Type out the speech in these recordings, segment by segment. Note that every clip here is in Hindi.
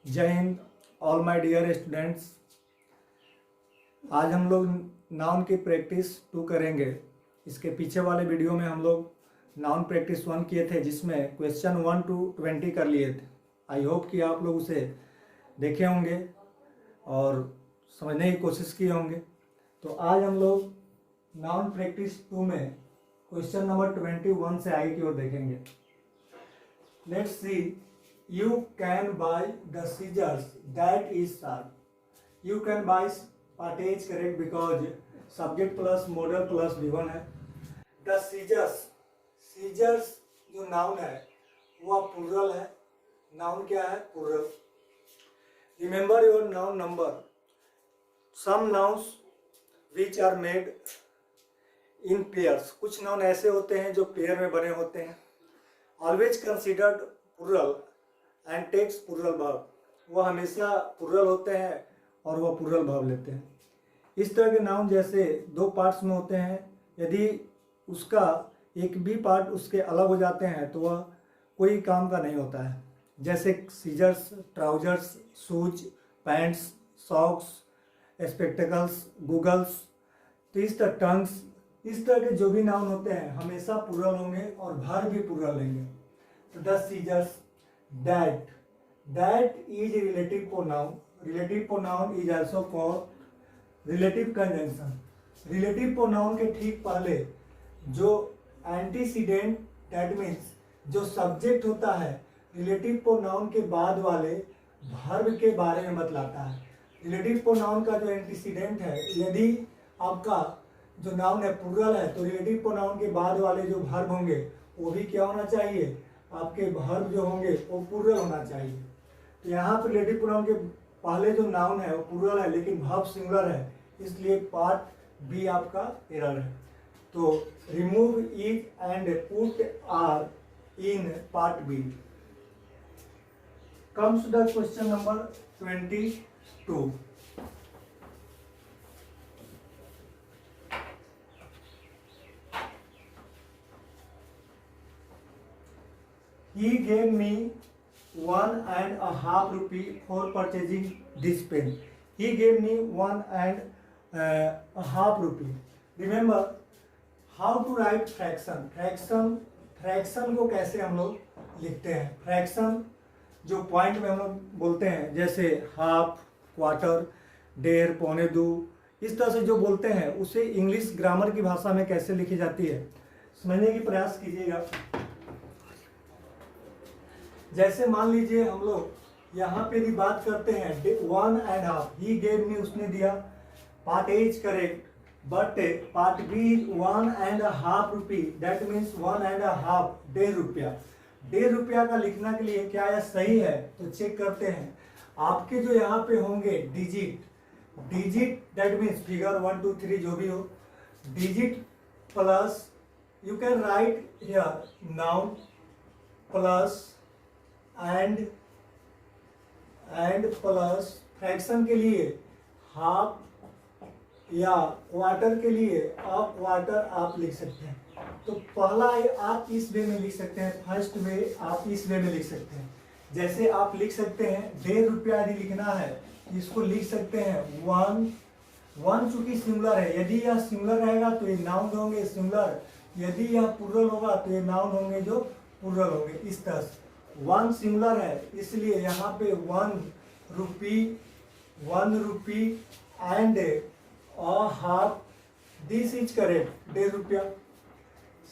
जय Hind all my dear students. आज हम लोग नाउन की प्रैक्टिस 2 करेंगे। इसके पीछे वाले वीडियो में हम लोग नाउन प्रैक्टिस 1 किए थे, जिसमें क्वेश्चन 1 to 20 कर लिए थे। आई होप कि आप लोग उसे देखे होंगे और समझने की कोशिश किए होंगे। तो आज हम लोग नाउन प्रैक्टिस 2 में क्वेश्चन नंबर 21 से आगे की ओर देखेंगे। Let's see. You can buy the scissors that is sharp. You can buy part A is correct because subject plus modal plus V1 है। The scissors जो नाउन है वह प्लूरल है। नाउन क्या है? Plural. Remember your noun number. Some nouns which are made in pairs. कुछ नाउन ऐसे होते हैं जो पेयर में बने होते हैं। Always considered plural and takes plural verb. वह हमेशा प्लूरल होते हैं और वह प्लूरल वर्ब लेते हैं। इस तरह के नाउन जैसे 2 पार्ट्स में होते हैं, यदि उसका एक भी पार्ट उसके अलग हो जाते हैं तो वह कोई काम का नहीं होता है। जैसे scissors, trousers, shoes, pants, socks, spectacles, goggles. तो इस तरह टंग्स, इस तरह के जो भी नाउन होते हैं हमेशा प्लूरल होंगे और वर्ब भी प्लूरल लेंगे। तो the scissors, that is a relative pronoun. Relative pronoun is also called relative conjunction. Relative pronoun के ठीक पहले जो antecedent, that means जो subject होता है, relative pronoun के बाद वाले verb के बारे में बतलाता है। relative pronoun का जो antecedent है, यदि आपका जो नाउन है प्लूरल है तो relative pronoun के बाद वाले जो verb होंगे वो भी क्या होना चाहिए? आपके वर्ब जो होंगे वो प्लूरल होना चाहिए। तो यहाँ पर रिलेटिव प्रोनाउन के पहले जो नाउन है वो प्लूरल है लेकिन वर्ब सिंगुलर है, इसलिए पार्ट बी आपका एरर है। तो remove is and put are in part B. Comes to the question number 22। He gave me 1.5 rupee for purchasing this pen. He gave me 1.5 rupee. Remember how to write fraction. Fraction को कैसे हम लोग लिखते हैं? फ्रैक्शन जो पॉइंट में हम लोग बोलते हैं, जैसे हाफ, क्वार्टर, डेढ़, पौने दो, इस तरह से जो बोलते हैं उसे इंग्लिश ग्रामर की भाषा में कैसे लिखी जाती है समझने की प्रयास कीजिएगा। जैसे मान लीजिए हम लोग यहाँ पे भी बात करते हैं 1.5, ही गेव मी, उसने दिया। Part A is correct but part B is 1.5 rupee, that means 1.5, ₹1.5। ₹1.5 का लिखना के लिए क्या यह सही है? तो चेक करते हैं। आपके जो यहाँ पे होंगे डिजिट दैट मीन्स फिगर 1 2 3 जो भी हो, digit plus you can right here noun plus and plus fraction के लिए हाफ या क्वार्टर के लिए क्वार्टर आप लिख सकते हैं। तो पहला आप इस वे में लिख सकते हैं, फर्स्ट वे आप इस वे में लिख सकते हैं। जैसे आप लिख सकते हैं ₹1.5 यदि लिखना है इसको लिख सकते हैं 1 चूंकि सिंगुलर है, यदि यह सिंगुलर रहेगा तो ये नाउन होंगे सिंगुलर, यदि यह प्लूरल होगा तो ये नाउन होंगे जो प्लूरल होंगे। इस तरह से 1 सिंगुलर है इसलिए यहाँ पे 1 rupee and half, this is correct, ₹1.5।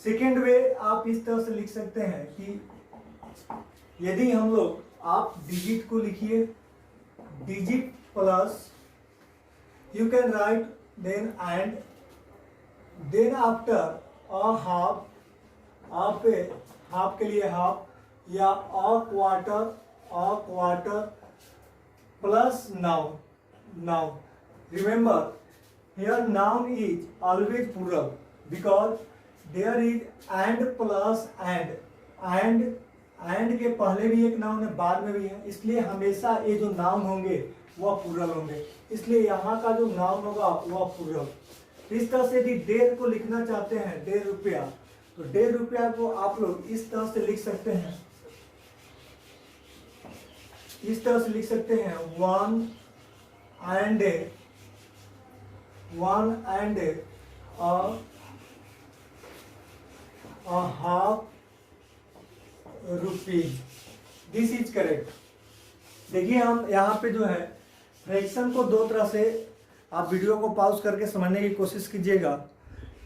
Second way आप इस तरह से लिख सकते हैं कि यदि हम लोग, आप डिजिट को लिखिए, digit plus you can write then and then after half, half के लिए हाफ या quarter plus noun. Remember here noun is always plural because there is and plus and के पहले भी एक नाउन है, बाद में भी है, इसलिए हमेशा ये जो नाउन होंगे वह प्लूरल होंगे, इसलिए यहाँ का जो नाउन होगा वह प्लूरल। इस तरह से यदि डेढ़ को लिखना चाहते हैं ₹1.5 तो ₹1.5 को आप लोग इस तरह से लिख सकते हैं। इस तरह से लिख सकते हैं 1 and a half rupees, this is correct. देखिए हम यहाँ पे जो है फ्रैक्शन को दो तरह से, आप वीडियो को पॉज करके समझने की कोशिश कीजिएगा।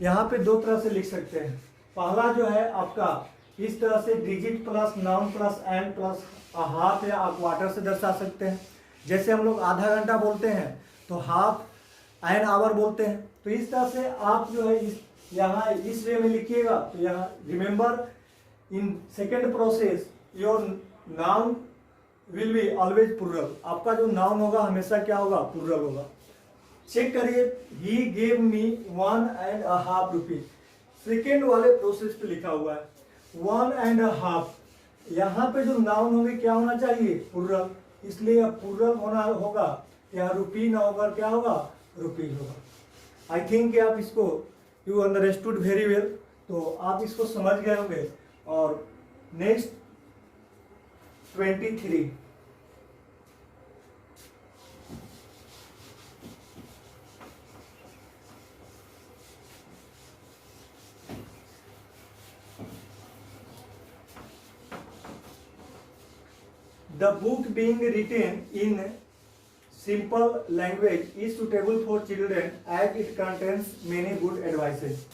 यहाँ पे दो तरह से लिख सकते हैं। पहला जो है आपका इस तरह से digit plus noun plus and plus half या क्वार्टर से दर्शा सकते हैं। जैसे हम लोग आधा घंटा बोलते हैं तो हाफ एन आवर बोलते हैं। तो इस तरह से आप जो है यहाँ इस वे में लिखिएगा। तो यहाँ remember in second process your noun will be always plural. आपका जो नाउन होगा हमेशा क्या होगा, प्लूरल होगा। चेक करिए, he gave me 1.5 rupees. Second वाले प्रोसेस पे लिखा हुआ है 1.5। यहाँ पे जो नाउन होंगे क्या होना चाहिए, प्लूरल, इसलिए प्लूरल होना होगा, यहाँ रुपी ना होगा, क्या होगा, रुपीज होगा। आई थिंक कि आप इसको यू अंडरस्टूड वेरी वेल, तो आप इसको समझ गए होंगे। और next 23, the book being written in simple language is suitable for children as it contains many good advices.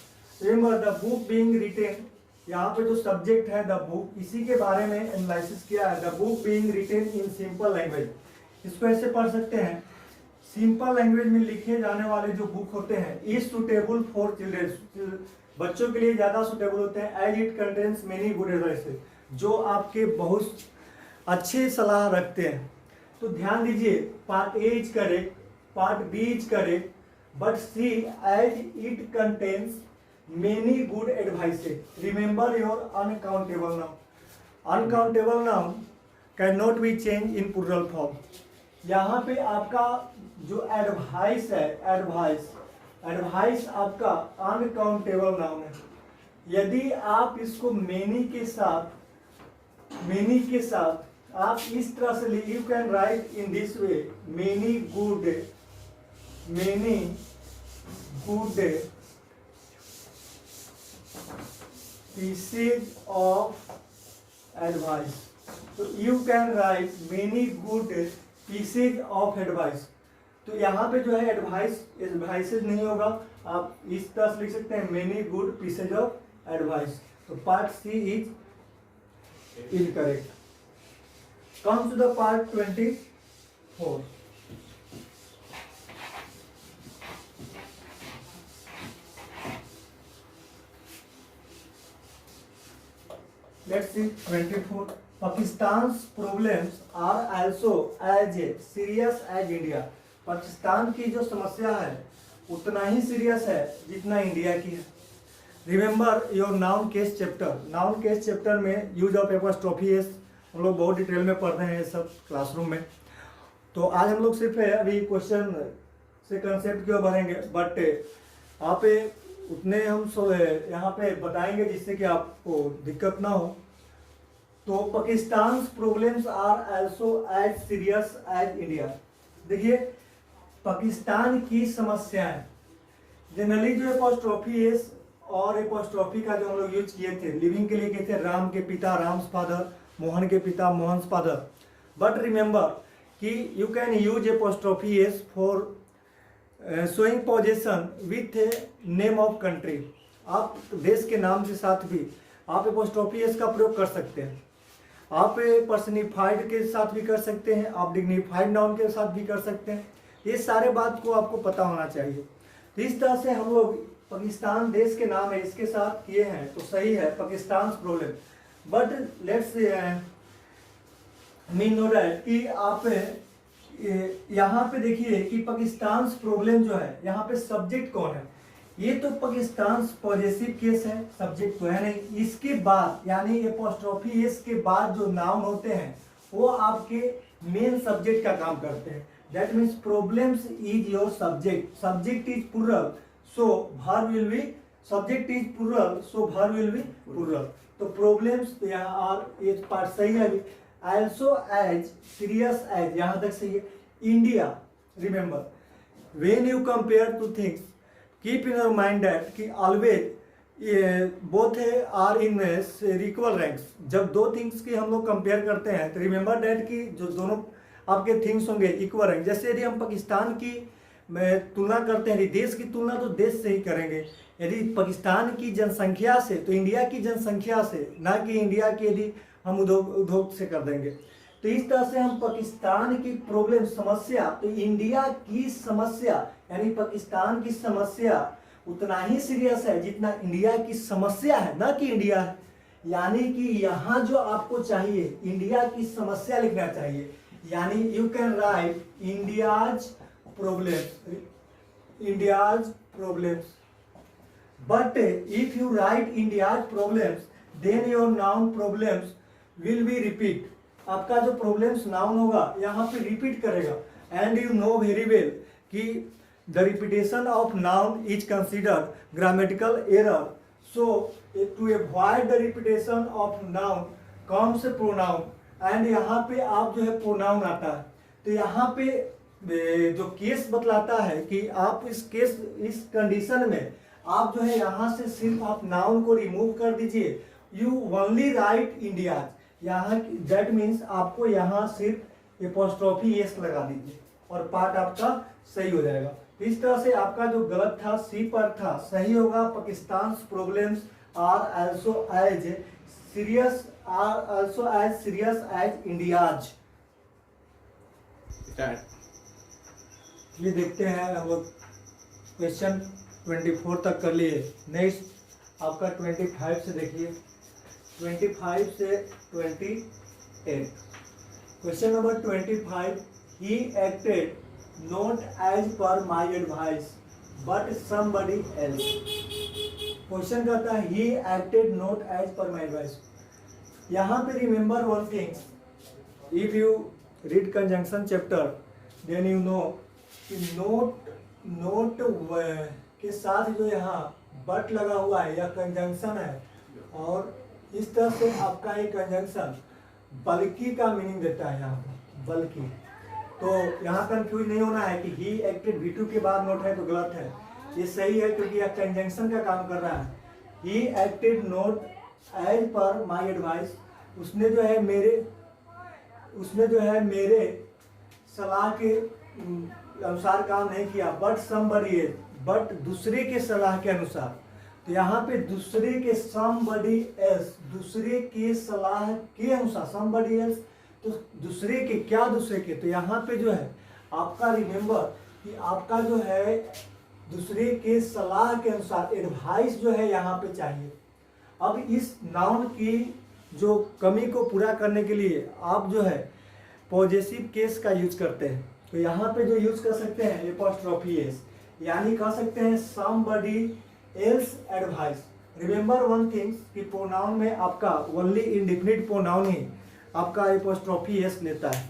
Remember the book being written, यहाँ पे जो सब्जेक्ट है द बुक, इसी के बारे में एनालिसिस किया है। The book being written in simple language, इसको ऐसे पढ़ सकते हैं, सिंपल लैंग्वेज में लिखे जाने वाले जो बुक होते हैं इज सुटेबल फॉर चिल्ड्रेन, बच्चों के लिए ज़्यादा सुटेबल होते हैं। As it contains many good advices, जो आपके बहुत अच्छे सलाह रखते हैं। तो ध्यान दीजिए, part A is correct, part B is correct, but C as it contains many good advices. Remember your uncountable noun. Uncountable noun cannot be changed in plural form. यहाँ पे आपका जो एडवाइस है, एडवाइस आपका अनकाउंटेबल नाउन है। यदि आप इसको मेनी के साथ आप इस तरह से you can right in this way, many good pieces of advice. So you can write many good pieces of advice. तो यहाँ पे जो है एडवाइसेज नहीं होगा, आप इस तरह से लिख सकते हैं many good pieces of advice. तो part C is incorrect. Come to the part 24। Let's see 24. Pakistan's problems are also as serious as India. Pakistan की जो समस्या है उतना ही सीरियस है जितना इंडिया की है। Remember your noun case chapter. Noun case chapter में यूज ऑफ एपोस्ट्रोफी एस हम लोग बहुत डिटेल में पढ़ रहे हैं सब क्लासरूम में। तो आज हम लोग सिर्फ अभी क्वेश्चन से कंसेप्ट की ओर बढ़ेंगे, बट आप उतने हम यहाँ पे बताएंगे जिससे कि आपको दिक्कत ना हो। तो Pakistan problems are also as serious as India. देखिए पाकिस्तान की समस्याएं जनरली जो एपोस्ट्रोफी एस और एपोस्ट्रोफी का जो हम लोग यूज किए थे लिविंग के लिए किए थे, राम के पिता राम्स फादर, मोहन के पिता मोहन्स फादर। बट रिमेंबर कि you can use apostrophe S for showing position with name of country. आप देश के नाम के साथ भी आप एपोस्ट्रोफी एस का प्रयोग कर सकते हैं। आप पर्सनिफाइड के साथ भी कर सकते हैं, आप डिग्निफाइड नाउन के साथ भी कर सकते हैं। ये सारे बात को आपको पता होना चाहिए। तो इस तरह से हम लोग पाकिस्तान देश के नाम है इसके साथ किए हैं तो सही है Pakistan problem. But let's mean know that कि आप यहाँ पे देखिए कि पाकिस्तान प्रॉब्लम जो है यहाँ पे सब्जेक्ट कौन है। ये तो पाकिस्तान पॉजेसिव केस है, सब्जेक्ट तो है नहीं। इसके बाद यानी एपोस्ट्रोफी एस के बाद जो नाउन होते हैं वो आपके मेन सब्जेक्ट का काम करते हैं। That means problems is your subject, subject is plural so verb will be, subject is plural so verb will be plural. तो प्रॉब्लम्स यहाँ और ये पार्ट सही है। also as serious as, यहाँ तक सही है, India. Remember, when you compare two things, keep in your mind that कि always both are in equal ranks. जब दो थिंग्स की हम लोग कंपेयर करते हैं तो रिमेंबर दैट कि जो दोनों आपके थिंग्स होंगे इक्वल रैंक. जैसे यदि हम पाकिस्तान की तुलना करते हैं, देश की तुलना तो देश से ही करेंगे. यदि पाकिस्तान की जनसंख्या से तो इंडिया की जनसंख्या से, ना कि इंडिया की यदि हम उद्योग से कर देंगे. तो इस तरह से हम पाकिस्तान की प्रॉब्लम समस्या तो इंडिया की समस्या यानी पाकिस्तान की समस्या उतना ही सीरियस है जितना इंडिया की समस्या है, ना कि इंडिया है. यानी कि यहाँ जो आपको चाहिए इंडिया की समस्या लिखना चाहिए. यानी you can write India's problems. But if you write India's problems then your noun problems will be repeat. आपका जो प्रॉब्लम्स नाउन होगा यहाँ पे रिपीट करेगा. And you know very well कि the repetition of noun is considered grammatical error. So to avoid the repetition of noun comes pronoun. and यहाँ पे आप जो है pronoun आता है. तो यहाँ पे जो केस बतलाता है कि आप इस कंडीशन में आप जो है यहाँ से सिर्फ आप नाउन को रिमूव कर दीजिए. You only right India's. यहाँ दैट मीन्स आपको यहाँ सिर्फ एपोस्ट्रोफी एस लगा दीजिए और पार्ट आपका सही हो जाएगा. इस तरह से आपका जो गलत था सी पर था सही होगा. Pakistan problems are also as serious as India's. ये देखते हैं हम लोग क्वेश्चन 24 तक कर लिए. नेक्स्ट आपका 25 से देखिए, 25 से 28. Question number 25. He acted not as per my advice but somebody else. Question कहता है he acted not as per my advice. यहाँ पे remember one thing, if you read conjunction chapter then you know कि not के साथ जो यहाँ but लगा हुआ है या कंजंक्शन है और इस तरह से आपका एक कंजंक्शन बल्कि का मीनिंग देता है. यहाँ पर बल्कि तो यहाँ कंफ्यूज नहीं होना है कि ही एक्टेड V2 के बाद नोट है तो गलत है. ये सही है क्योंकि यह कंजंक्शन का काम कर रहा है. He acted not as per my advice. उसने जो है मेरे सलाह के अनुसार काम नहीं किया. बट समबडी एल्स, बट दूसरे के सलाह के अनुसार. तो यहाँ पे दूसरे के समबडी एल्स, दूसरे के सलाह के अनुसार समबडी एल्स. तो दूसरे के क्या दूसरे के, तो यहाँ पे जो है आपका रिमेंबर कि आपका जो है दूसरे के सलाह के अनुसार एडवाइस जो है यहाँ पे चाहिए. अब इस नाउन की जो कमी को पूरा करने के लिए आप जो है पॉजेसिव केस का यूज करते हैं. तो यहाँ पे जो यूज कर सकते हैं एपोस्ट्रोफी एस, यानी कह सकते हैं somebody else advice. Remember one things कि प्रोनाउन में आपका ओनली इंडेफिनिट प्रोनाउन ही आपका एपोस्ट्रोफी एस लेता है.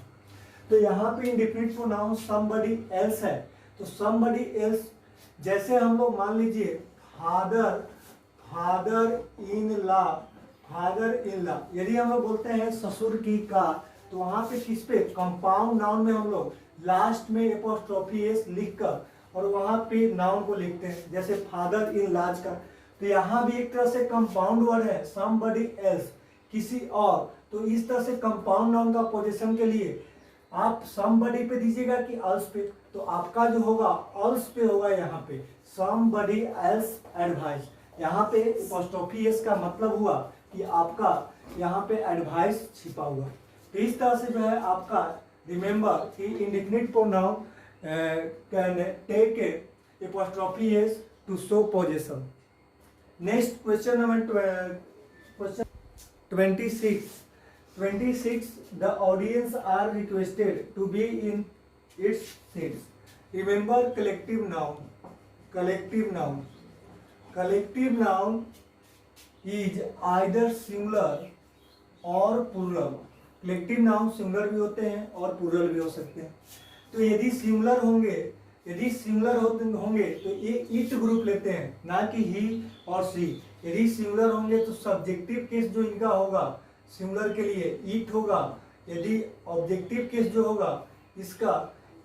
तो यहाँ पे इंडेफिनिट प्रोनाउन समबडी एल्स है. तो समबडी एल्स जैसे हम लोग मान लीजिए फादर इन ला, यदि हम लोग बोलते हैं ससुर की का, तो वहाँ पे किस पे कंपाउंड नाउन में हम लोग लास्ट में एपोस्ट्रोफी एस लिखकर और वहाँ पे नाउन को लिखते हैं. जैसे फादर इन लाज का, तो यहाँ भी एक तरह से कंपाउंड वर्ड है समबडी एल्स, किसी और. तो इस तरह से कंपाउंड नाउन का पोजीशन के लिए आप समबडी पे दीजिएगा कि अल्स पे, तो आपका जो होगा अल्स पे होगा. यहाँ पे समबडी एल्स एडवाइस, यहाँ पे एपोस्ट्रोफी एस का मतलब हुआ कि आपका यहाँ पे एडवाइस छिपा हुआ. तो इस तरह से जो है आपका रिमेंबर कि indefinite pronoun can take apostrophe S to show position. Next question number 26. The audience are requested to be in its seats. Remember collective noun. Collective noun is either singular or plural. Collective noun singular भी होते हैं और प्लूरल भी हो सकते हैं. तो यदि सिंगुलर होंगे तो ये इट ग्रुप लेते हैं, ना कि ही और सी. यदि सिंगुलर होंगे तो सब्जेक्टिव केस जो इनका होगा सिंगुलर के लिए इट होगा यदि ऑब्जेक्टिव केस जो होगा इसका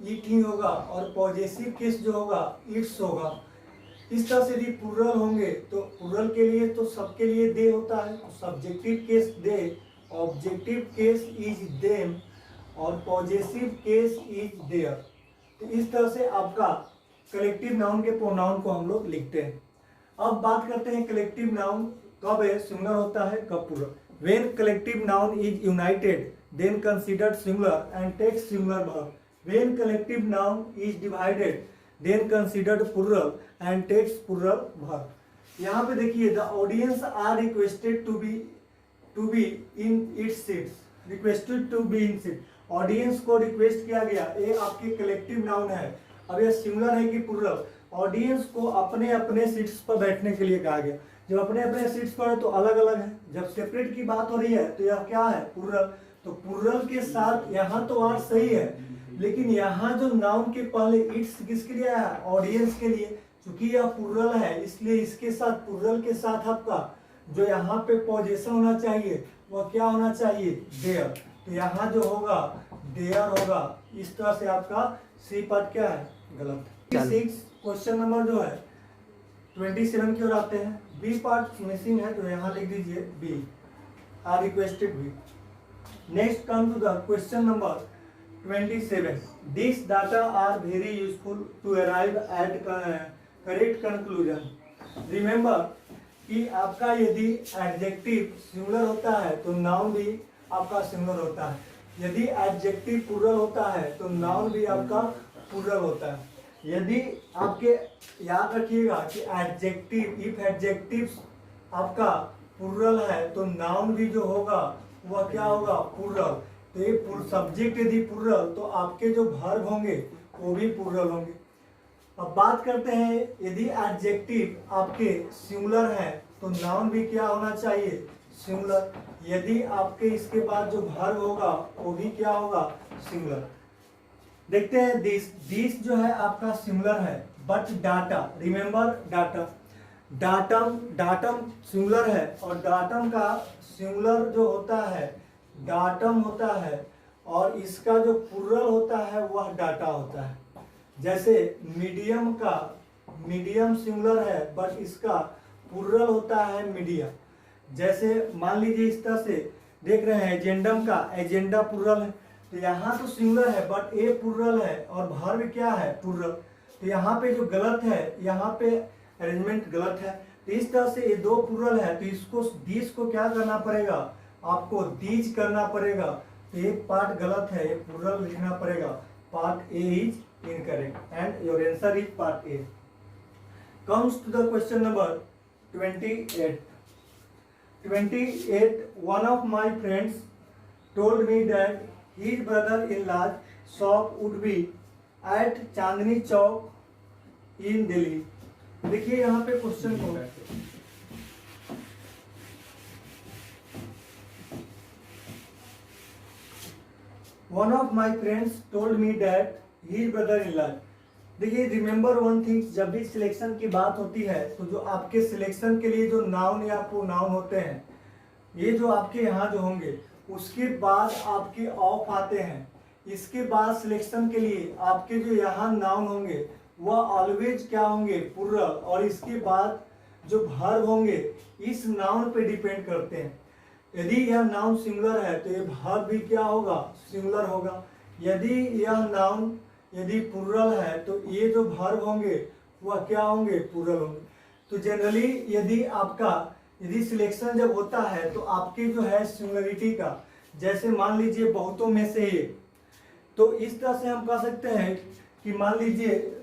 इट ही होगा और पॉजेसिव केस जो होगा इट्स होगा। इस तरह से यदि प्लूरल होंगे तो प्लूरल के लिए तो सबके लिए दे होता है, तो subjective case they, objective case is them और पॉजेसिव केस इज देयर। तो इस तरह से आपका कलेक्टिव नाउन के प्रोनाउन को हम लोग लिखते हैं। अब बात करते हैं कलेक्टिव नाउन कब है सिंगुलर होता है कब plural. When collective noun is united then considered singular and takes singular verb. When collective noun is divided then considered plural and takes plural verb. यहाँ पे देखिए the audience are requested to be in its seats, requested to be in seat. Audience को रिक्वेस्ट किया गया, ये आपके कलेक्टिव नाउन है। अब ये सिंगुलर है कि प्लूरल? ऑडियंस को अपने अपने सीट्स पर बैठने के लिए कहा गया। जब अपने अपने सीट्स पर है तो अलग अलग है, जब सेपरेट की बात हो रही है तो यह क्या है? प्लूरल। तो प्लूरल के साथ यहाँ तो आर सही है, लेकिन यहाँ जो नाउन के पहले इट्स किसके लिए आया? ऑडियंस के लिए। क्योंकि यह प्लूरल है इसलिए इसके साथ प्लूरल के साथ आपका जो यहाँ पे पोजीशन होना चाहिए वह क्या होना चाहिए? देयर। तो यहाँ जो होगा देयर होगा। इस तरह से आपका सी पार्ट क्या है? गलत। 6 क्वेश्चन नंबर जो है 27 की ओर आते हैं। बी पार्ट मिसिंग है तो यहाँ लिख दीजिए B, are requested B. Next come to the question number 27. These data are very useful to arrive at correct conclusion. Remember कि आपका यदि एडजेक्टिव सिंगुलर होता है तो नाउन भी आपका सिंगुलर होता है, यदि एडजेक्टिव प्लूरल होता है तो नाउन भी आपका प्लूरल होता है। यदि आपके याद रखिएगा कि एडजेक्टिव, इफ एडजेक्टिव आपका प्लूरल है तो नाउन भी जो होगा वह क्या होगा? प्लूरल। तो ये सब्जेक्ट यदि प्लूरल तो आपके जो वर्ब होंगे वो भी प्लूरल होंगे। अब बात करते हैं यदि एडजेक्टिव आपके सिंगुलर है तो नाउन भी क्या होना चाहिए? सिंगुलर। यदि आपके इसके बाद जो वर्ब होगा वो भी क्या होगा? सिंगुलर। देखते हैं दिस जो है आपका सिंगुलर है, but data, remember data, datum singular है और डाटम का सिंगुलर जो होता है डाटम होता है और इसका जो प्लूरल होता है वह डाटा होता है। जैसे मीडियम सिंगुलर है बट इसका प्लूरल होता है मीडिया। जैसे मान लीजिए इस तरह से देख रहे हैं एजेंडम का एजेंडा प्लूरल है, तो यहाँ तो सिंगुलर है बट ए प्लूरल है और वर्ब क्या है? प्लूरल। तो यहाँ पे जो गलत है, यहाँ पे अरेंजमेंट गलत है। तो इस तरह से ये दो प्लूरल है तो इसको दिस को क्या करना पड़ेगा? आपको दीज करना पड़ेगा। तो ये पार्ट गलत है, ये प्लूरल लिखना पड़ेगा। Part A is incorrect and your answer is part A. Comes to the question number 28. One of my friends told me that his brother-in-law's shop would be at Chandni Chowk in Delhi. देखिए यहाँ पे क्वेश्चन को One of my friends told me that his brother-in-law। देखिए रिमेंबर वन थिंग, जब भी सिलेक्शन की बात होती है तो जो आपके सिलेक्शन के लिए जो नाउन या प्रोनाउन होते हैं ये जो आपके यहाँ जो होंगे उसके बाद आपके ऑफ आते हैं। इसके बाद सिलेक्शन के लिए आपके जो यहाँ नाउन होंगे वह ऑलवेज क्या होंगे? प्लूरल। और इसके बाद जो वर्ब होंगे इस नाउन पे डिपेंड करते हैं। यदि यह नाउन सिंगुलर है तो ये वर्ब भी क्या होगा? सिंगुलर होगा। यदि यह नाउन यदि प्लूरल है तो ये जो वर्ब होंगे वह क्या होंगे? प्लूरल होंगे। तो जनरली यदि सिलेक्शन जब होता है तो आपके जो है सिंगुलरिटी का, जैसे मान लीजिए बहुतों में से एक, तो इस तरह से हम कह सकते हैं कि मान लीजिए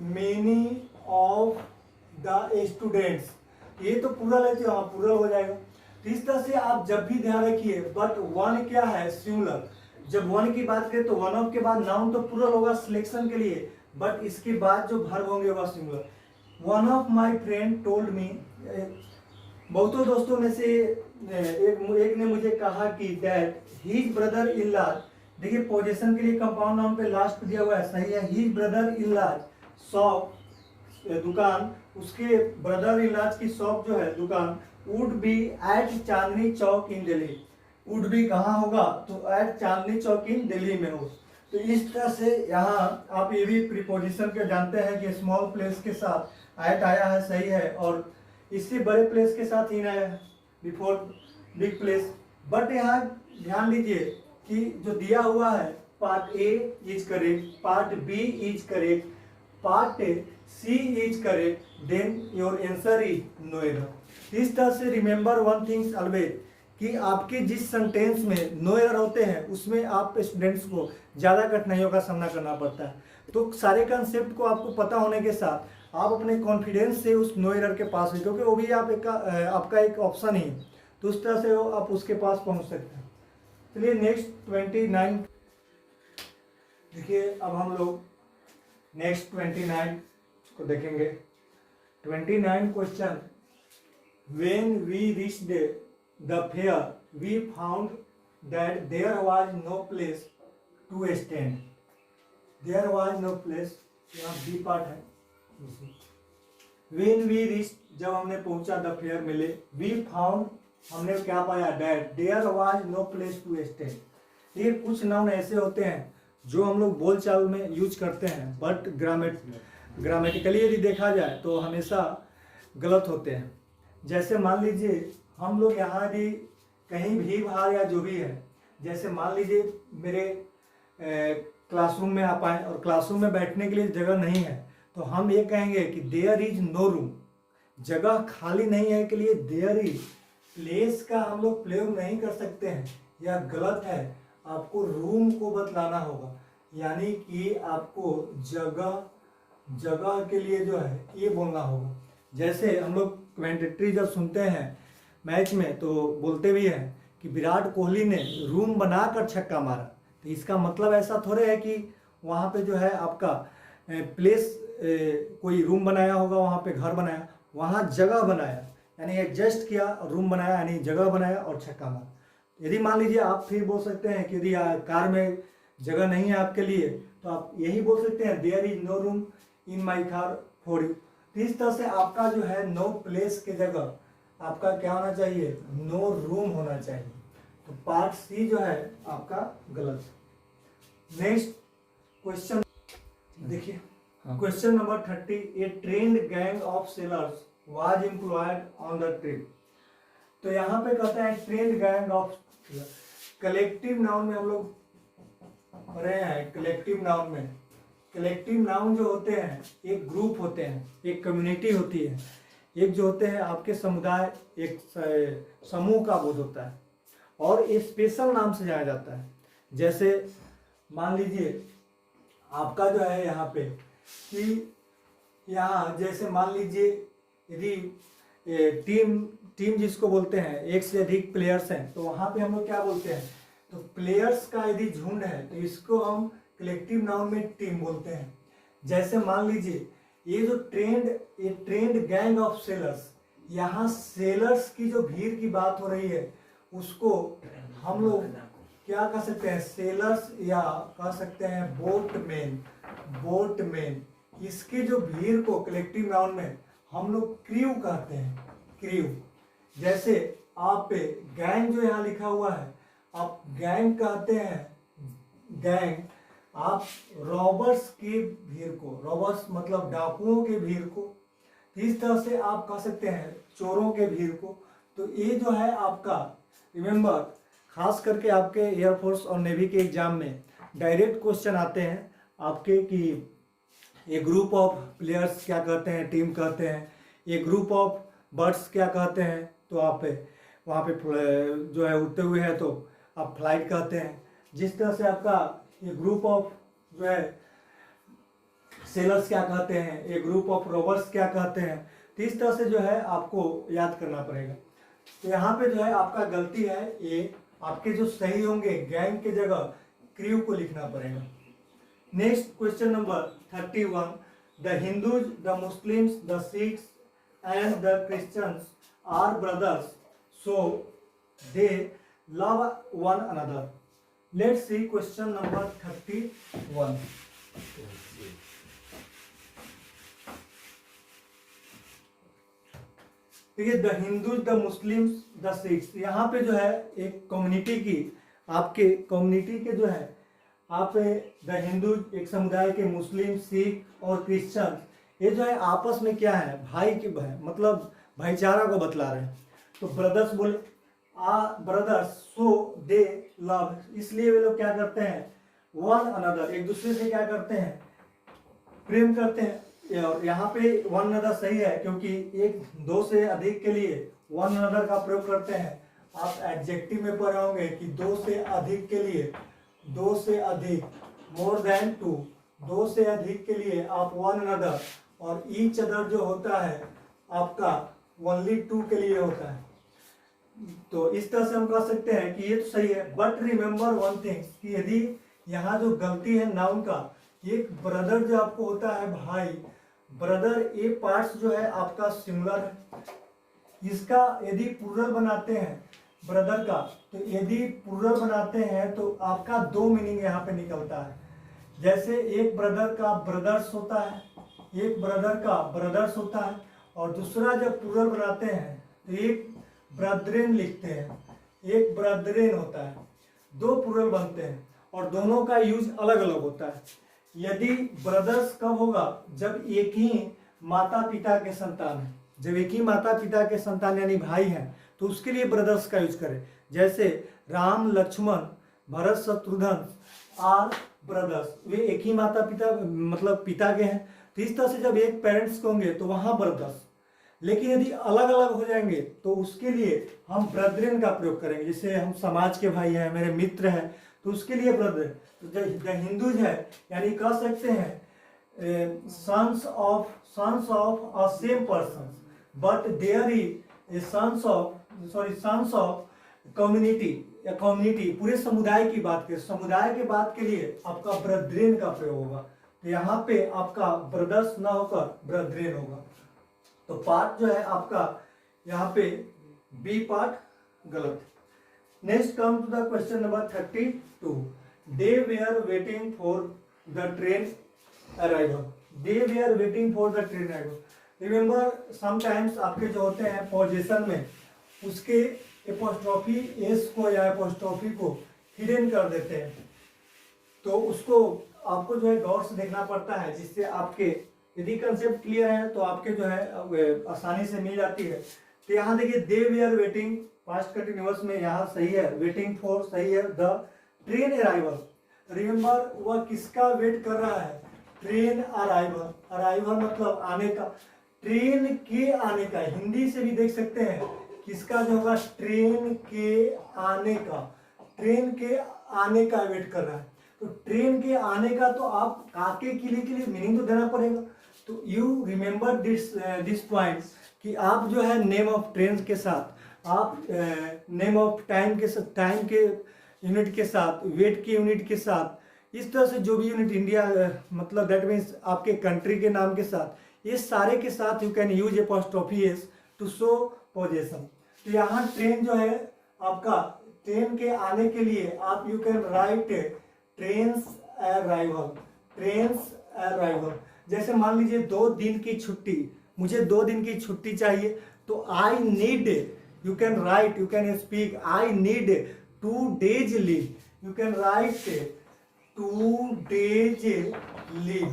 मेनी ऑफ द स्टूडेंट्स, ये तो प्लूरल है तो यहाँ प्लूरल हो जाएगा। तो इस तरह से आप जब भी ध्यान रखिए, बट वन क्या है? सिंगुलर। जब वन की बात करें तो वन ऑफ के बाद नाउन तो प्लूरल होगा सिलेक्शन के लिए, बट इसके बाद जो वर्ब होंगे वह singular. One of my friend told me, बहुतों दोस्तों में से एक ने मुझे कहा कि that his brother in law, देखिए पोजीशन के लिए कंपाउंड नाउन पे लास्ट दिया हुआ है, सही है। His brother in law shop, दुकान, उसके ब्रदर इन लॉ की शॉप जो है दुकान, would be at Chandni Chowk in Delhi, would be कहाँ होगा, तो एट चांदनी चौक इन दिल्ली में हो। तो इस तरह से यहाँ आप ये भी प्रीपोजिशन के जानते हैं कि स्मॉल प्लेस के साथ एट आया है, सही है, और इससे बड़े प्लेस के साथ इन आया है बिफोर बिग प्लेस। बट यहाँ ध्यान दीजिए कि जो दिया हुआ है part A is correct, part B is correct, part C is correct, then your answer is no error. इस तरह से रिमेंबर वन थिंग्स ऑलवेज कि आपके जिस सेंटेंस में नो एरर होते हैं उसमें आप स्टूडेंट्स को ज़्यादा कठिनाइयों का सामना करना पड़ता है। तो सारे कंसेप्ट को आपको पता होने के साथ आप अपने कॉन्फिडेंस से उस नो एरर के पास है, क्योंकि वो भी आपका एक ऑप्शन ही, तो उस तरह से आप उसके पास पहुंच सकते हैं। चलिए नेक्स्ट 29 देखिए, अब हम लोग नेक्स्ट 29 को देखेंगे। 29 question, when we reached the fair we found that there was no place to stand. There was no place, यहाँ बी पार्ट है। व्हेन वी रीच्ड, जब हमने पहुंचा द फेयर मिले, वी फाउंड, हमने क्या पाया, that there was no place to stand. ये कुछ नाउन ऐसे होते हैं जो हम लोग बोलचाल में यूज करते हैं, बट ग्रामेटिकली यदि देखा जाए तो हमेशा गलत होते हैं। जैसे मान लीजिए हम लोग यहाँ यदि कहीं भीड़ भाड़ या जो भी है, जैसे मान लीजिए मेरे क्लासरूम में आप आए और क्लासरूम में बैठने के लिए जगह नहीं है, तो हम ये कहेंगे कि देयर इज नो रूम, जगह खाली नहीं है के लिए देयर इज। प्लेस का हम लोग प्रयोग नहीं कर सकते हैं, यह गलत है। आपको रूम को बतलाना होगा, यानी कि आपको जगह के लिए जो है ये बोलना होगा। जैसे हम लोग कमेंटेटरी जब सुनते हैं मैच में तो बोलते भी हैं कि विराट कोहली ने रूम बनाकर छक्का मारा, तो इसका मतलब ऐसा थोड़े है कि वहाँ पे जो है आपका प्लेस कोई रूम बनाया होगा, वहाँ पे घर बनाया, वहाँ जगह बनाया, यानी एडजस्ट किया, रूम बनाया यानी जगह बनाया और छक्का मारा। यदि मान लीजिए आप फिर बोल सकते हैं कि यदि कार में जगह नहीं है आपके लिए, तो आप यही बोल सकते हैं there is no room in my car for you. तो इस तरह से आपका जो है नो प्लेस के जगह आपका क्या होना चाहिए, नो रूम होना चाहिए। तो पार्ट सी जो है आपका गलत है। नेक्स्ट क्वेश्चन देखिए, question number 30, A trend gang of sellers was employed on the trip. तो यहाँ पे कहते हैं trend gang of, collective noun में हम लोग रहे हैं। कलेक्टिव नाउन में, कलेक्टिव नाउन जो होते हैं एक ग्रुप होते हैं, एक कम्युनिटी होती है, एक जो होते हैं आपके समुदाय, एक समूह का बोध होता है, और एक स्पेशल नाम से जाना जाता है। जैसे मान लीजिए आपका जो है यहाँ पे कि यहाँ जैसे मान लीजिए यदि टीम जिसको बोलते हैं, एक से अधिक प्लेयर्स हैं, तो वहाँ पे हम लोग क्या बोलते हैं, तो प्लेयर्स का यदि झुंड है तो इसको हम कलेक्टिव नाउन में टीम बोलते हैं। जैसे मान लीजिए ये जो ट्रेंड गैंग ऑफ सेलर्स, यहाँ सेलर्स की जो भीड़ की बात हो रही है उसको हम लोग क्या कह सकते हैं, सेलर्स, या कह सकते हैं बोटमैन। इसकी जो भीड़ को कलेक्टिव नाउन में हम लोग क्रू कहते हैं, क्रू। जैसे आप गैंग जो यहाँ लिखा हुआ है, आप गैंग कहते हैं, गैंग आप रॉबर्स की भीड़ को, रॉबर्स मतलब डाकुओं के भीड़ को, इस तरह से आप कह सकते हैं चोरों के भीड़ को। तो ये जो है आपका, रिमेंबर, खास करके आपके एयरफोर्स और नेवी के एग्जाम में डायरेक्ट क्वेश्चन आते हैं आपके कि ये ग्रुप ऑफ प्लेयर्स क्या कहते हैं, टीम कहते हैं, ये ग्रुप ऑफ बर्ड्स क्या कहते हैं, तो आप वहाँ पे जो है उड़ते हुए है तो आप फ्लाइट कहते हैं। जिस तरह से आपका ये ग्रुप ऑफ जो है सेलर्स क्या कहते हैं, ये ग्रुप ऑफ रोबर्स क्या कहते हैं, तो इस तरह से जो है आपको याद करना पड़ेगा। तो यहाँ पे जो है आपका गलती है, ये आपके जो सही होंगे गैंग के जगह क्रू को लिखना पड़ेगा। Next question number 31, the Hindus, the Muslims, the Sikhs and the Christians are brothers, so they love one another. Let's see question number 31। देखिए the Hindus, the Muslims, the Sikhs, यहाँ पे जो है एक कम्युनिटी की, आपके कम्युनिटी के जो है आप द हिंदू एक समुदाय के, मुस्लिम, सिख और क्रिश्चियन, ये जो है आपस में क्या है, भाई के भाई, मतलब भाईचारा को बतला रहे हैं। तो ब्रदर्स बोले ब्रदर्स सो दे लव, इसलिए वे लोग क्या करते हैं, वन अनदर, एक दूसरे से क्या करते हैं, प्रेम करते हैं। और यहाँ पे वन अनदर सही है, क्योंकि एक दो से अधिक के लिए वन अनदर का प्रयोग करते हैं। आप एडजेक्टिव में पढ़े होंगे कि दो से अधिक के लिए, दो से अधिक, मोर देन टू, दो से अधिक के लिए आप वन अनदर, और ईच अदर जो होता है आपका ओनली टू के लिए होता है। तो इस तरह से हम कह सकते हैं कि ये तो सही है, बट रिमेंबर वन थिंग, कि यदि यहाँ जो गलती है नाउन का, एक ब्रदर जो आपको होता है भाई, ब्रदर ए पार्ट्स जो है आपका सिंगुलर है, इसका यदि प्लूरल बनाते हैं ब्रदर का, तो यदि प्लूरल बनाते हैं तो आपका दो मीनिंग यहाँ पे निकलता है। जैसे एक ब्रदर का ब्रदर्स होता है, एक ब्रदर का ब्रदर्स होता है, और दूसरा जब प्लूरल बनाते हैं तो एक ब्रदरेन लिखते हैं, एक ब्रदरेन होता है, दो प्लूरल बनते हैं और दोनों का यूज अलग अलग होता है। यदि ब्रदर्स कब होगा, जब एक ही माता पिता के संतान है, जब एक ही माता पिता के संतान यानी भाई हैं, तो उसके लिए ब्रदर्स का यूज करें। जैसे राम लक्ष्मण भरत शत्रुघ्न आर ब्रदर्स, वे एक ही माता पिता मतलब पिता के हैं, तो इस तरह से जब एक पेरेंट्स के होंगे तो वहां ब्रदर्स। लेकिन यदि अलग अलग हो जाएंगे तो उसके लिए हम ब्रदरेन का प्रयोग करेंगे। जैसे हम समाज के भाई हैं, मेरे मित्र हैं, तो उसके लिए ब्रदर। तो द हिंदूज है, यानी कह सकते हैं sons of a same person, but there is sons of community, या कम्युनिटी पूरे समुदाय की बात करें, समुदाय के बात के लिए आपका ब्रदरेन का प्रयोग होगा। तो यहाँ पे आपका ब्रदर्स ना होकर ब्रदरेन होगा। तो पार्ट जो है आपका यहाँ पे बी पार्ट गलत। Next come to the question number 32। They were waiting for the train arrival, they were waiting for the train arrival. Remember sometimes आपके जो होते हैं पोजीशन में, उसके एपोस्ट्रोफी एस को या एपोस्ट्रोफी को हिडन कर देते हैं, तो उसको आपको जो है गौर से देखना पड़ता है, जिससे आपके यदि कंसेप्ट क्लियर है तो आपके जो है आसानी से मिल जाती है। तो यहाँ देखिए दे वेयर वेटिंग, पास्ट कंटिन्यूअस में यहाँ सही है, वेटिंग फॉर सही है, द ट्रेन अराइवल, रिमेंबर वह किसका वेट कर रहा है, ट्रेन अराइवल, अराइवल मतलब आने का, ट्रेन के आने का, हिंदी से भी देख सकते हैं किसका जो होगा, ट्रेन के आने का, ट्रेन के आने का वेट कर रहा है। तो ट्रेन के आने का, तो आप काके के लिए मीनिंग तो देना पड़ेगा। तो यू रिमेंबर दिस पॉइंट कि आप जो है नेम ऑफ ट्रेन के साथ, आप नेम ऑफ टाइम के साथ, टाइम के यूनिट के साथ, वेट के यूनिट के साथ, इस तरह से जो भी यूनिट इंडिया मतलब दैट मीन्स आपके कंट्री के नाम के साथ, ये सारे के साथ you can use apostrophe S to show position. तो यहाँ ट्रेन जो है आपका, ट्रेन के आने के लिए आप you can right trains arrival, trains arrival. जैसे मान लीजिए 2 दिन की छुट्टी, मुझे 2 दिन की छुट्टी चाहिए, तो I need, you can right, you can speak I need 2 days leave, you can right 2 days leave,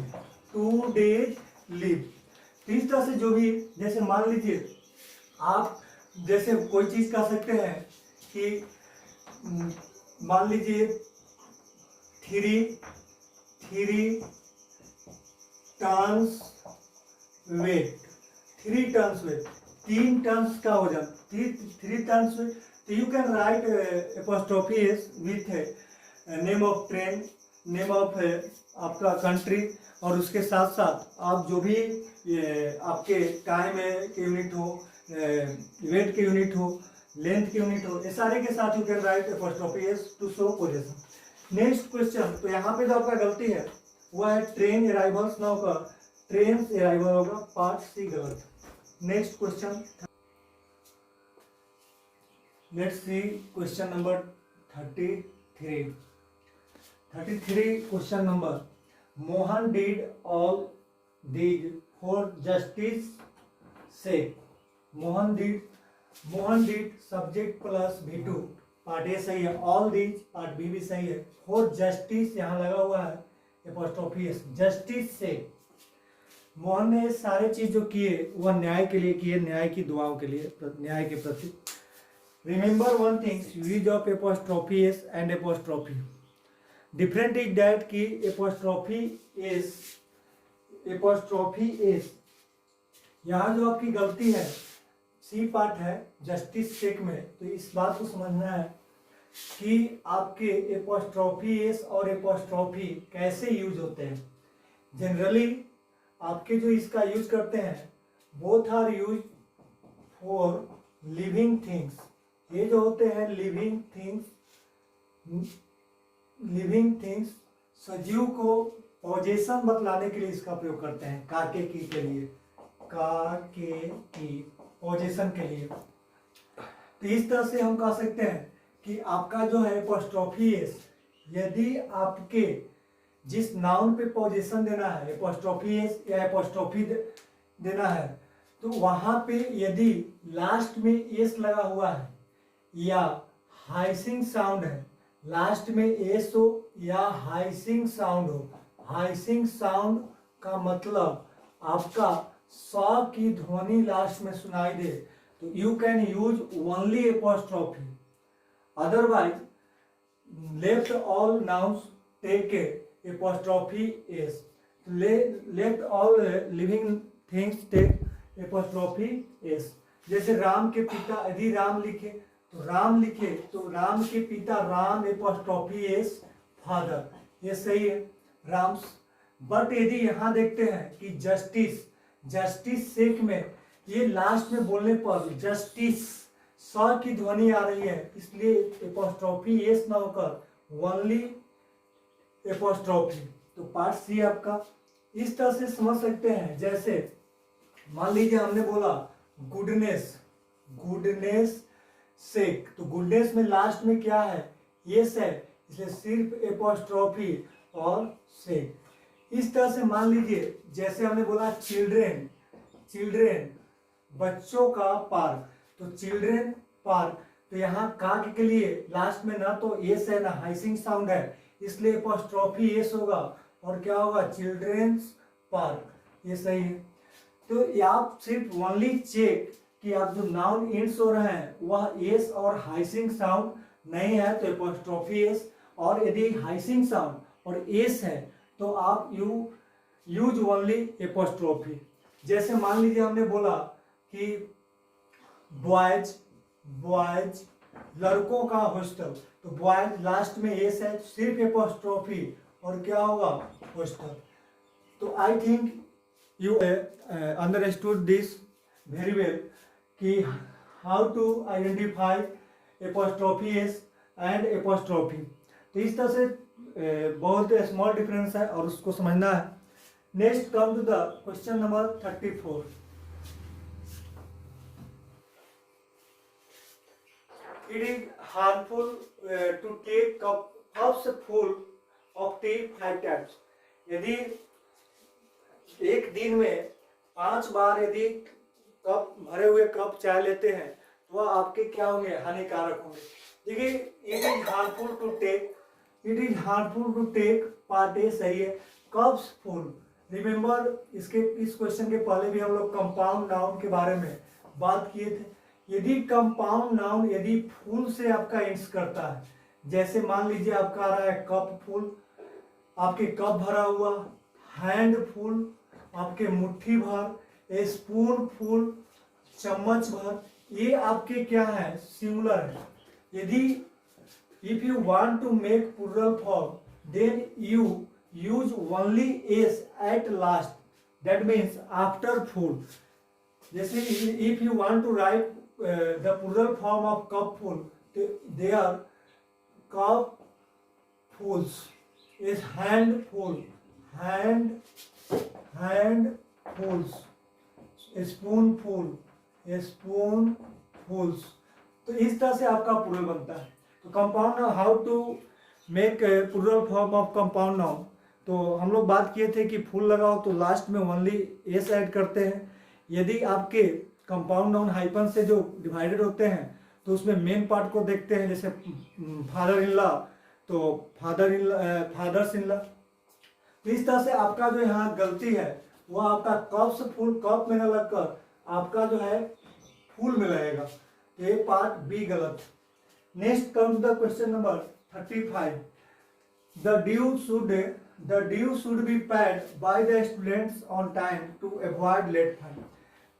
2 days leave. इस तरह से जो भी, जैसे मान लीजिए आप जैसे कोई चीज कह सकते हैं कि मान लीजिए 3 tons weight, 3 tons weight, 3 tons का वजन, 3 टन्स वेट। तो you can write apostrophe s with name of train, name of आपका कंट्री, और उसके साथ साथ आप जो भी आपके टाइम के यूनिट हो, वेट के यूनिट हो, लेंथ के यूनिट हो, ये सारे के साथ you can write apostrophe S to show position. Next question, तो यहाँ पे जो आपका गलती है वो है ट्रेन अराइवल्स ना होगा, ट्रेन अराइवल होगा, पार्ट सी गलत। Next question, let's see question number 33। Question number, Mohan did all these for justice sake, Mohan did subject plus V2 part A सही है, ऑल दीज पार्ट बी भी सही है। फॉर जस्टिस यहाँ लगा हुआ है एपोस्ट्रोफी एस, जस्टिस से मोहन ने सारे चीज जो किए वह न्याय के लिए किए, न्याय की दुआओं के लिए, न्याय के प्रति। Remember one things, use of apostrophe S and apostrophe different is that कि एपोस्ट्रोफी एस यहाँ जो आपकी गलती है सी पार्ट है जस्टिस सेक में, तो इस बात को समझना है कि आपके एपोस्ट्रोफी एस और एपोस्ट्रोफी कैसे यूज होते हैं। जनरली आपके जो इसका यूज करते हैं both are use for living things, ये जो होते हैं लिविंग थिंग्स सजीव को पोजेशन बतलाने के लिए इसका प्रयोग करते हैं, काके की के लिए, काके की पोजेशन के लिए। तो इस तरह से हम कह सकते हैं कि आपका जो है एपोस्ट्रोफी एस, यदि आपके जिस नाउन पे पोजीशन देना है एपोस्ट्रोफी एस या एपोस्ट्रोफी देना है, तो वहां पे यदि लास्ट में एस लगा हुआ है या हाइसिंग साउंड है, लास्ट में एस हो या हाइसिंग साउंड हो, हाइसिंग साउंड का मतलब आपका स की ध्वनि लास्ट में सुनाई दे, तो you can use only apostrophe. Otherwise left all nouns take apostrophe s, left all living things take apostrophe s. जैसे राम के पिता, यदि राम लिखे तो राम के पिता राम एपोस्ट्रोफी एस फादर, ये सही है राम्स। बट यदि यहाँ देखते हैं कि जस्टिस सेक में ये लास्ट में बोलने पर जस्टिस स की ध्वनि आ रही है, इसलिए एपोस्ट्रोफी एस ना होकर ओनली एपोस्ट्रोफी। तो पार्ट सी आपका इस तरह से समझ सकते हैं। जैसे मान लीजिए हमने बोला गुडनेस सेक, तो गुडनेस में लास्ट में क्या है यस है, इसलिए सिर्फ एपोस्ट्रोफी और सेक। इस तरह से मान लीजिए जैसे हमने बोला चिल्ड्रेन बच्चों का पार्क, तो चिल्ड्रेन पार्क, तो यहाँ काक के लिए लास्ट में ना तो एस है ना हाइसिंग साउंड है, इसलिए एपोस्ट्रोफी एस होगा और क्या होगा चिल्ड्रेन्स पार्क, ये सही है। तो आप सिर्फ ओनली चेक कि आप जो नाउन इंड्स हो रहे हैं वह एस और हाइसिंग साउंड नहीं है तो एपोस्ट्रोफी एस, और यदि हाइसिंग साउंड और एस है तो आप यूज ओनली एपोस्ट्रोफी। जैसे मान लीजिए हमने बोला कि बॉयज लड़कों का हॉस्टल, तो बॉयज लास्ट में एस है, सिर्फ एपोस्ट्रोफी और क्या होगा हॉस्टल। तो I think you understood this very well कि how to identify apostrophe S and apostrophe. तो इस तरह से बहुत स्मॉल डिफरेंस है और उसको समझना है। Next come to the question number 34। It is harmful to take cups full of tea 5 times. यदि एक दिन में 5 बार यदि कप भरे हुए कप चाय लेते हैं तो वह आपके क्या होंगे हानिकारक होंगे। देखिए it is harmful to take part A सही है, कप्स फुल। रिमेंबर इस क्वेश्चन के पहले भी हम लोग कंपाउंड नाउन के बारे में बात किए थे। यदि कंपाउंड नाउन यदि फुल से आपका एंड्स करता है, जैसे मान लीजिए आपका आ रहा है कप फुल, आपके कप भरा हुआ, हैंड फुल आपके मुट्ठी भर, स्पून फुल चम्मच भर, ये आपके क्या है सिंगुलर है। यदि if you want to make plural form then you use only S at last, that means after full. जैसे if you want to write the plural form of cup full, they are cup fulls is hand fulls, spoon fulls। तो इस तरह से आपका प्लूरल बनता है। तो compound noun, how to make plural form of compound noun, तो हम लोग बात किए थे कि फुल लगाओ तो लास्ट में ओनली एस ऐड करते हैं। यदि आपके कंपाउंड नाउन हाइपन से जो डिवाइडेड होते हैं तो उसमें मेन पार्ट को देखते हैं, जैसे फादर इन लॉ तो फादर्स इन लॉ। तो इस तरह से आपका जो यहाँ गलती है वो आपका कप से फुल कप में न लगकर आपका जो है फूल में लगेगा। तो ये पार्ट बी गलत। Next come the question number 35। The due should be paid by the students on time to avoid late fine.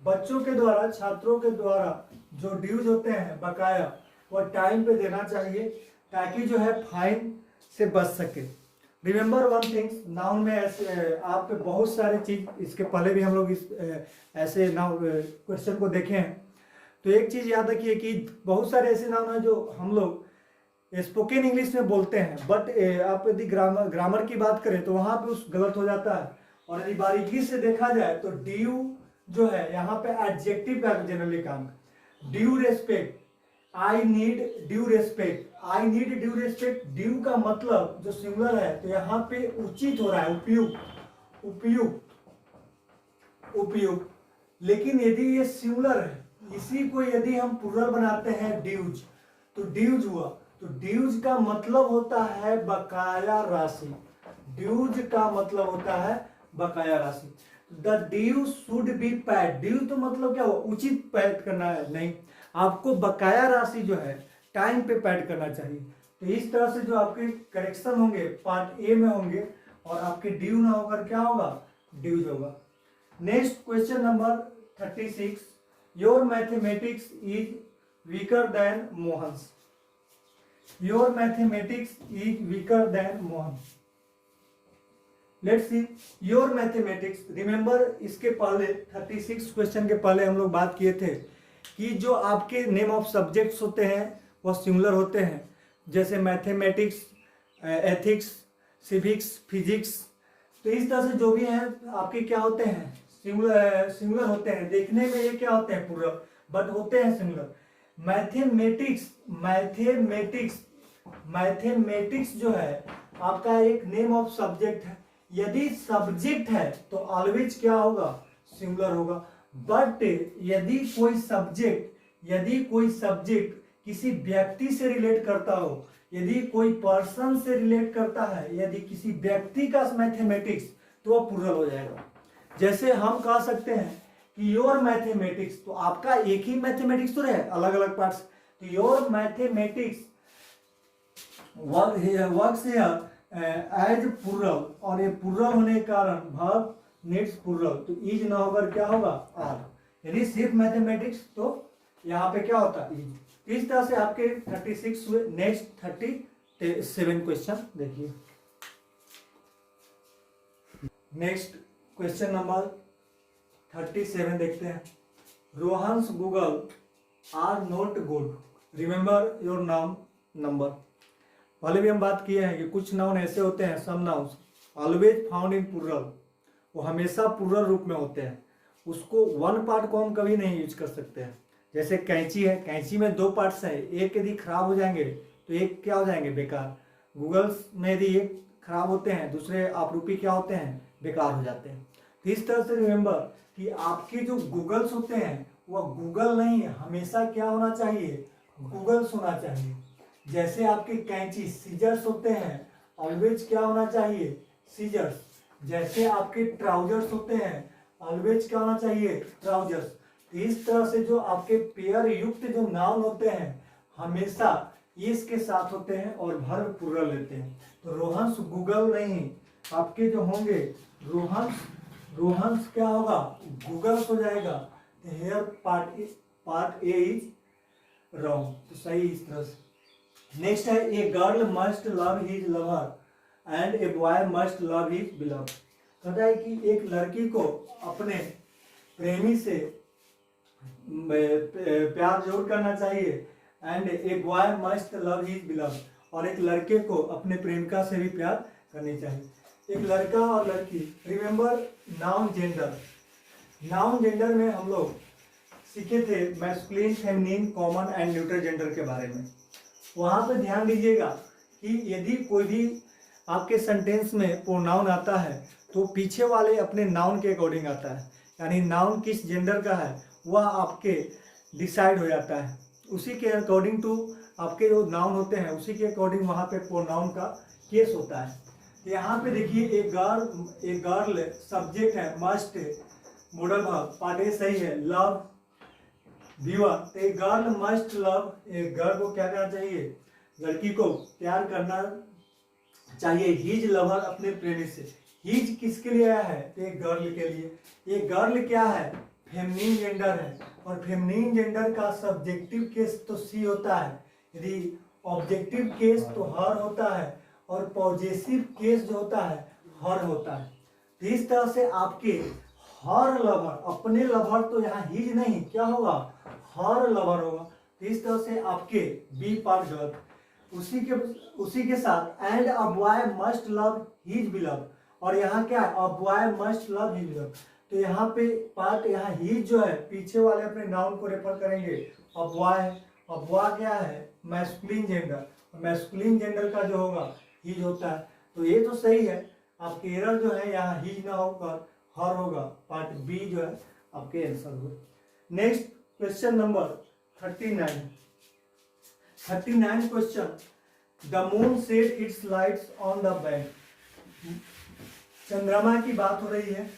बच्चों के द्वारा, छात्रों के द्वारा जो ड्यूज होते हैं बकाया, वह टाइम पे देना चाहिए ताकि जो है फाइन से बच सके। रिमेंबर वन थिंग्स, नाउन में ऐसे आप पे बहुत सारे चीज, इसके पहले भी हम लोग इस ऐसे नाउन क्वेश्चन को देखे हैं। तो एक चीज याद रखिए कि बहुत सारे ऐसे नाउन हैं जो हम लोग स्पोकन इंग्लिश में बोलते हैं, बट आप यदि ग्रामर की बात करें तो वहां पे उस गलत हो जाता है। और यदि बारीकी से देखा जाए तो ड्यू जो है यहाँ पे एडजेक्टिव का जनरली काम। Due respect, I need due respect, I need due respect, due का मतलब जो सिंगुलर है तो यहाँ पे उचित हो रहा है, उपयुक्त उपयुक्त उपयुक्त। लेकिन यदि ये सिंगुलर है, इसी को यदि हम प्लूरल बनाते हैं ड्यूज, तो ड्यूज हुआ। तो ड्यूज का मतलब होता है बकाया राशि। ड्यूज का मतलब होता है बकाया राशि। The due should be paid, due तो मतलब क्या हुआ, उचित पेड करना है, नहीं, आपको बकाया राशि जो है टाइम पे पेड करना चाहिए। तो इस तरह से जो आपके करेक्शन होंगे पार्ट ए में होंगे और आपके ड्यू ना होकर क्या होगा, ड्यूज होगा। Next question number 36। Your mathematics is weaker then Mohan's. Your mathematics is weaker then Mohan. Let's see your mathematics. Remember इसके पहले 36 क्वेश्चन के पहले हम लोग बात किए थे कि जो आपके नेम ऑफ सब्जेक्ट्स होते हैं वह सिंगुलर होते हैं, जैसे मैथमेटिक्स, एथिक्स, सिविक्स, फिजिक्स। तो इस तरह से जो भी हैं आपके क्या होते हैं, सिंगुलर होते हैं। देखने में ये क्या होते हैं, प्लूरल, बट होते हैं सिंगुलर। मैथमेटिक्स जो है आपका एक नेम ऑफ सब्जेक्ट है। यदि सब्जेक्ट है तो ऑलवेज क्या होगा, सिंगुलर होगा। बट यदि कोई सब्जेक्ट किसी व्यक्ति से रिलेट करता हो, यदि कोई पर्सन से रिलेट करता है, यदि किसी व्यक्ति का मैथमेटिक्स, तो वह प्लूरल हो जाएगा। जैसे हम कह सकते हैं कि योर मैथमेटिक्स, तो आपका एक ही मैथमेटिक्स तो रहे, अलग अलग पार्ट्स। तो your mathematics works here as plural, और ये प्लूरल होने के कारण वर्ब नीड्स प्लूरल, तो इज ना होकर क्या होगा, आर। यदि सिर्फ मैथमेटिक्स तो यहाँ पे क्या होता है, इज। इस तरह से आपके 36 हुए। नेक्स्ट 37 क्वेश्चन देखिए। नेक्स्ट क्वेश्चन नंबर 37 देखते हैं। Rohan's goggle are not good, remember your noun number. पहले भी हम बात किए हैं कि कुछ नाउन ऐसे होते हैं, some nouns always found in plural, वो हमेशा प्लूरल रूप में होते हैं। उसको वन पार्ट को हम कभी नहीं यूज कर सकते हैं। जैसे कैंची है, कैंची में दो पार्ट्स हैं, एक यदि खराब हो जाएंगे तो एक क्या हो जाएंगे, बेकार। गूगल्स में यदि एक खराब होते हैं, दूसरे आपरूपी क्या होते हैं, बेकार हो जाते हैं। तो इस तरह से रिमेंबर कि आपके जो गूगल्स होते हैं वह गूगल नहीं, हमेशा क्या होना चाहिए, गूगल्स होना चाहिए। जैसे आपके कैंची सीजर्स होते हैं, ऑलवेज क्या होना चाहिए, सीजर्स। जैसे आपके ट्राउजर्स होते हैं, ऑलवेज क्या होना चाहिए, ट्राउजर्स। इस तरह से जो आपके पेयर युक्त जो नाउन होते हैं हमेशा इस के साथ होते हैं और वर्ब प्लूरल लेते हैं। तो रोहन्स गूगल नहीं, आपके जो होंगे रोहन्स क्या होगा, गूगल्स हो जाएगा। Here part A is wrong, तो सही इस तरह से। नेक्स्ट है a girl must love his lover and a boy must love his beloved. कहता है कि एक लड़की को अपने प्रेमी से प्यार जरूर करना चाहिए, and a boy must love his beloved, और एक लड़के को अपने प्रेमिका से भी प्यार करनी चाहिए। एक लड़का और लड़की। Remember noun gender. Noun gender में हम लोग सीखे थे masculine, feminine, common and neutral gender के बारे में। वहाँ पे ध्यान दीजिएगा कि यदि कोई भी आपके सेंटेंस में प्रोनाउन आता है तो पीछे वाले अपने नाउन के अकॉर्डिंग आता है, यानी नाउन किस जेंडर का है वह आपके डिसाइड हो जाता है। उसी के अकॉर्डिंग टू आपके जो नाउन होते हैं उसी के अकॉर्डिंग वहाँ पे प्रोनाउन का केस होता है। यहाँ पे देखिए एक गर्ल सब्जेक्ट है, must modal verb, part A सही है, लव व्यूअर, तो एक गर्ल मस्ट लव, एक गर्ल को क्या करना चाहिए, लड़की को प्यार करना चाहिए, हीज लवर अपने प्रेमी से। हीज किसके लिए आया है, तो एक गर्ल के लिए। ये गर्ल क्या है, फेमिनिन जेंडर है, और फेमिनिन जेंडर का सब्जेक्टिव केस तो सी होता है, यदि ऑब्जेक्टिव केस तो हर होता है, और पॉजेसिव केस जो होता है हर होता है। तो इस तरह से आपके हर लवर, अपने लवर तो यहाँ हीज नहीं, क्या होगा, हर लवर होगा। तो इस तरह से आपके बी पार्ट गलत। उसी के साथ and a boy must love his beloved, और यहाँ क्या है, a boy must love his beloved. तो यहाँ पे पार्ट, यहाँ हिज जो है पीछे वाले अपने नाउन को रेफर करेंगे, अ बॉय। अ बॉय क्या है, मैस्कुलिन जेंडर, मैस्कुलिन जेंडर का जो होगा हिज होता है। तो ये तो सही है, आपके एरर जो है यहाँ हिज ना होकर हर होगा, पार्ट बी जो है आपके आंसर होगा। Next question number 39 question, the moon set it's lights on the bank. चंद्रमा की बात हो रही है।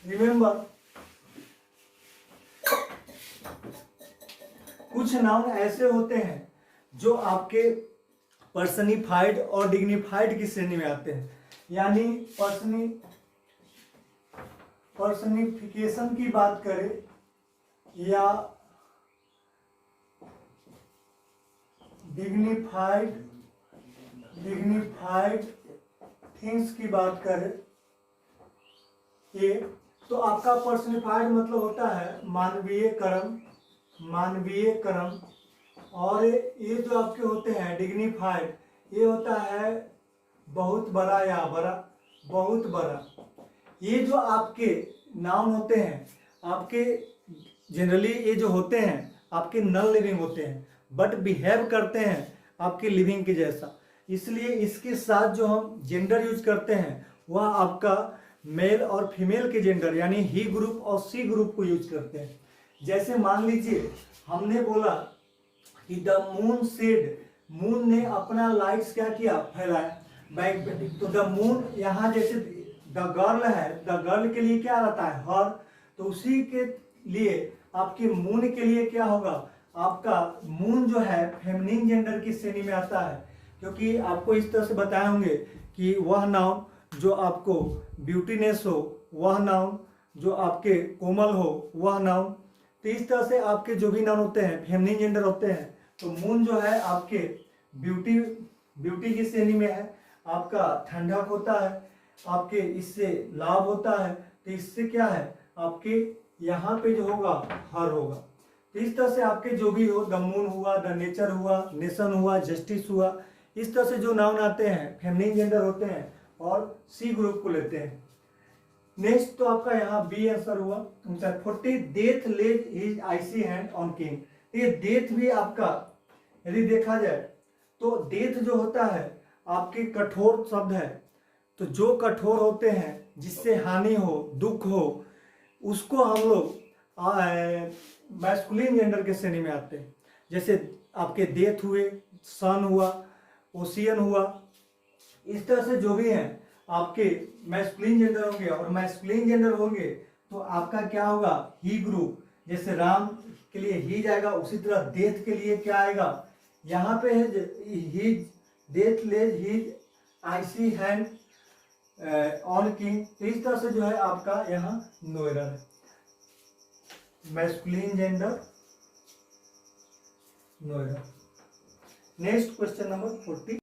रिमेंबर, कुछ नाउन ऐसे होते हैं जो आपके पर्सनिफाइड और डिग्निफाइड की श्रेणी में आते हैं, यानी पर्सनिफिकेशन की बात करें या डिग्निफाइड थिंग्स की बात करें, ये तो आपका पर्सनिफाइड मतलब होता है मानवीय कर्म, और ये जो आपके होते हैं डिग्निफाइड, ये होता है बहुत बड़ा या बहुत बड़ा। ये जो आपके नाउन होते हैं आपके जनरली ये जो होते हैं आपके नॉन लिविंग होते हैं, बट बिहेव करते हैं आपके लिविंग के जैसा, इसलिए इसके साथ जो हम जेंडर यूज करते हैं वह आपका मेल और फीमेल के जेंडर यानी ही ग्रुप और सी ग्रुप को यूज करते हैं। जैसे मान लीजिए हमने बोला कि द मून सेड, मून ने अपना लाइट्स क्या किया, फैलाया बैक पे। तो द मून यहाँ जैसे द गर्ल है, द गर्ल के लिए क्या रहता है, हर, तो उसी के लिए आपके मून के लिए क्या होगा, आपका मून जो है फेमिनिन जेंडर की श्रेणी में आता है, क्योंकि आपको इस तरह से बताए होंगे कि वह नाउन जो आपको ब्यूटीनेस हो, वह नाउन जो आपके कोमल हो, वह नाउन। तो इस तरह से आपके जो भी नाउन होते हैं फेमिनिन जेंडर होते हैं। तो मून जो है आपके ब्यूटी की श्रेणी में है, आपका ठंडक होता है, आपके इससे लाभ होता है, तो इससे क्या है आपके यहाँ पे जो होगा हर होगा। तो इस तरह से आपके जो भी हो, द मून हुआ, द नेचर हुआ, नेशन हुआ, जस्टिस हुआ, इस तरह से जो नाउन आते हैं फेमिनिन जेंडर होते हैं और सी ग्रुप को लेते हैं। नेक्स्ट तो आपका यहाँ बी आंसर हुआ। 40 death lays his icy hand on king. ये डेथ भी आपका यदि देखा जाए तो डेथ जो होता है आपके कठोर शब्द है, तो जो कठोर होते हैं जिससे हानि हो, दुख हो, उसको हम लोग मैस्कुलिन जेंडर के श्रेणी में आते हैं। जैसे आपके डेथ हुए, सन हुआ, ओशियन हुआ, इस तरह से जो भी हैं आपके मैस्कुलिन जेंडर होंगे, और मैस्कुलिन जेंडर होंगे तो आपका क्या होगा, ही ग्रुप। जैसे राम के लिए ही जाएगा, उसी तरह डेथ के लिए क्या आएगा, यहाँ पे है ही, death lays his icy hand on king. तो इस तरह से जो है आपका यहाँ नो एरर है, masculine gender no error. Next question number 40।